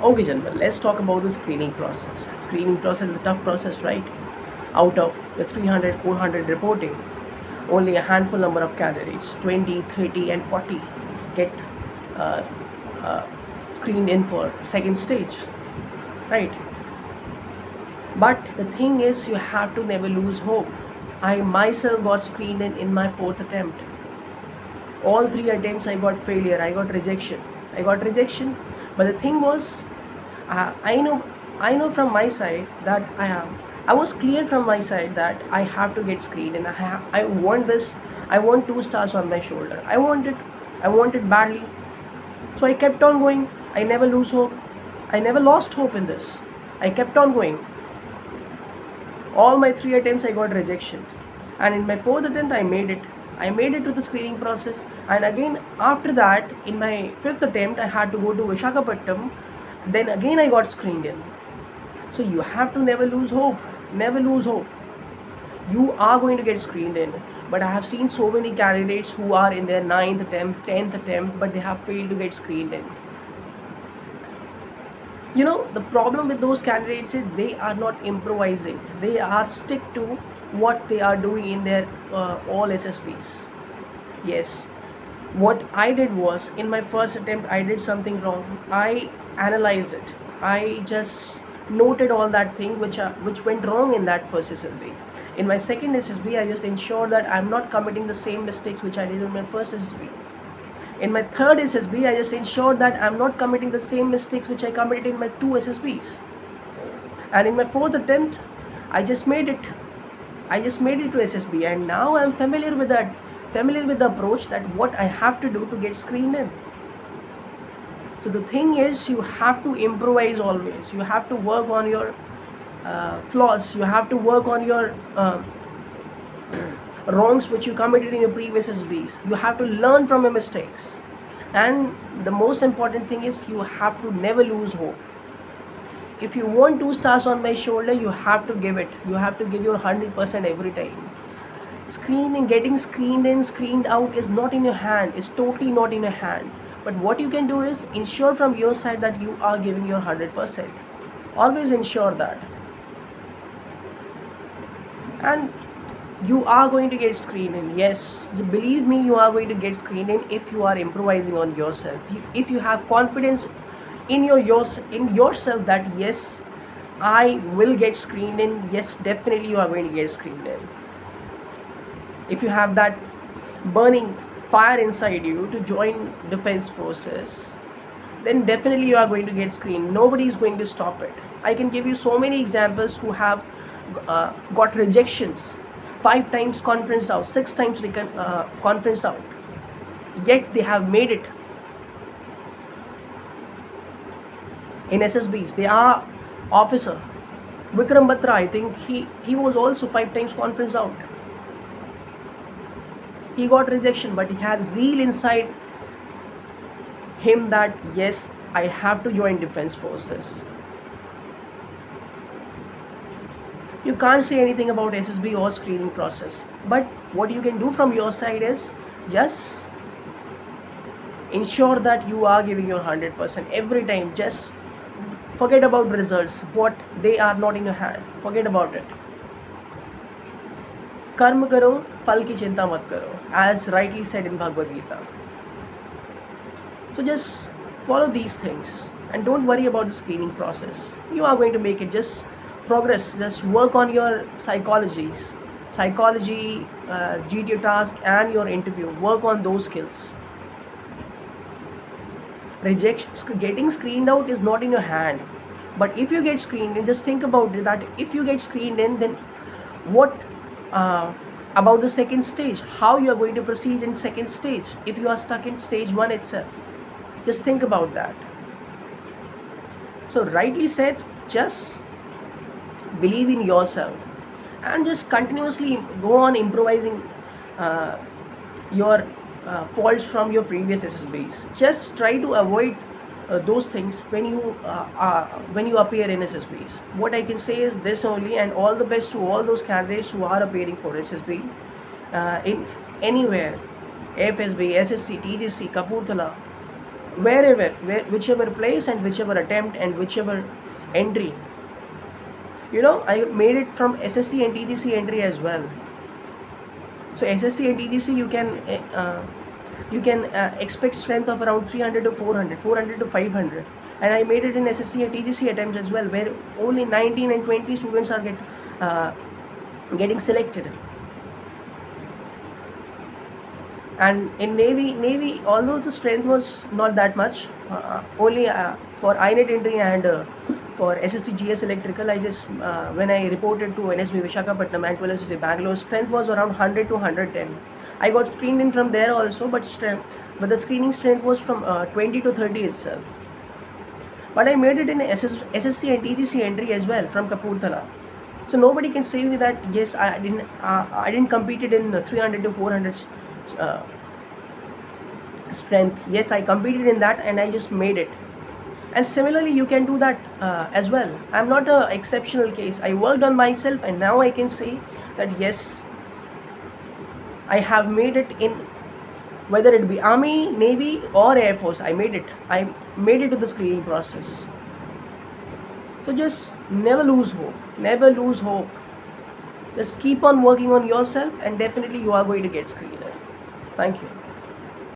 Okay, gentlemen, let's talk about the screening process. Screening process is a tough process, right? Out of the 300, 400 reporting, only a handful number of candidates, 20, 30, and 40, get uh, uh, screened in for second stage, right? But the thing is, you have to never lose hope. I myself got screened in my fourth attempt. All three attempts I got failure, I got rejection. But the thing was, uh, I know I know from my side that I was clear from my side that I have to get screened, and I want this. I want 2 stars on my shoulder. I want it badly. So I kept on going. I never lose hope. I never lost hope in this. I kept on going. All my 3 attempts I got rejection, and in my fourth attempt I made it to the screening process. And again, after that, in my fifth attempt, I had to go to Visakhapatnam. Then again I got screened in. So you have to never lose hope. Never lose hope. You are going to get screened in. But I have seen so many candidates who are in their 9th attempt, 10th attempt, but they have failed to get screened in. The problem with those candidates is they are not improvising. They are stick to what they are doing in their all SSBs. Yes, what I did was, in my first attempt I did something wrong. I analyzed it. I just noted all that thing which went wrong in that first SSB. In my second SSB, I just ensured that I'm not committing the same mistakes which I did in my first SSB. In my third SSB, I just ensured that I'm not committing the same mistakes which I committed in my 2 SSBs. And in my fourth attempt, I just made it. To SSB, and now I'm familiar with the approach, that what I have to do to get screened in. So the thing is, you have to improvise always. You have to work on your flaws. You have to work on your wrongs which you committed in your previous SBs. You have to learn from your mistakes. And the most important thing is, you have to never lose hope. If you want 2 stars on my shoulder, you have to give it. You have to give your 100% every time. Getting screened in, screened out is not in your hand. It's totally not in your hand. But what you can do is ensure from your side that you are giving your 100%. Always ensure that. And you are going to get screened in. Yes, believe me, you are going to get screened in if you are improvising on yourself. If you have confidence in yourself that yes, I will get screened in. Yes, definitely you are going to get screened in. If you have that burning fire inside you to join defense forces, then definitely you are going to get screened. Nobody is going to stop it. I can give you so many examples who have got rejections 5 times conference out, 6 times conference out, yet they have made it in SSBs. They are officer Vikram Batra, I think he was also 5 times conference out. He got rejection, but he had zeal inside him that yes, I have to join defense forces. You can't say anything about SSB or screening process, but what you can do from your side is just ensure that you are giving your 100% every time. Just forget about results. What they are not in your hand. Forget about it. कर्म करो, फल की चिंता मत करो, as rightly said in Bhagavad Gita. So just follow these things and don't worry about the screening process. You are going to make it. Just progress. Just work on your psychology, GTO task and your interview. Work on those skills. Getting screened out is not in your hand. But if you get screened in, just think about it, that if you get screened in, then what about the second stage? How you are going to proceed in second stage if you are stuck in stage 1 itself? Just think about that. So rightly said, just believe in yourself and just continuously go on improvising your faults from your previous SSBs. Just try to avoid those things when you appear in SSBs. What I can say is this only, and all the best to all those candidates who are appearing for SSB in anywhere, FSB, SSC, TGC, Kapurthala, whichever place and whichever attempt and whichever entry. I made it from SSC and TGC entry as well. So SSC and TGC, you can expect strength of around 300 to 400, 400 to 500, and I made it in SSC and TGC attempts as well, where only 19 and 20 students are getting selected. And in Navy, although the strength was not that much, only for INET entry and for SSC GS Electrical, I just when I reported to NSB Visakhapatnam and 12 Bangalore, strength was around 100 to 110. I got screened in from there also, but the screening strength was from 20 to 30 itself. But I made it in SSC and TGC entry as well from Kapurthala. So nobody can say me that yes, I didn't competed in 300 to 400 strength. Yes, I competed in that and I just made it. And similarly, you can do that as well. I'm not a exceptional case. I worked on myself, and now I can say that yes, I have made it in, whether it be Army, Navy or Air Force. I made it to the screening process. So just never lose hope. Never lose hope. Just keep on working on yourself, and definitely you are going to get screened. Thank you.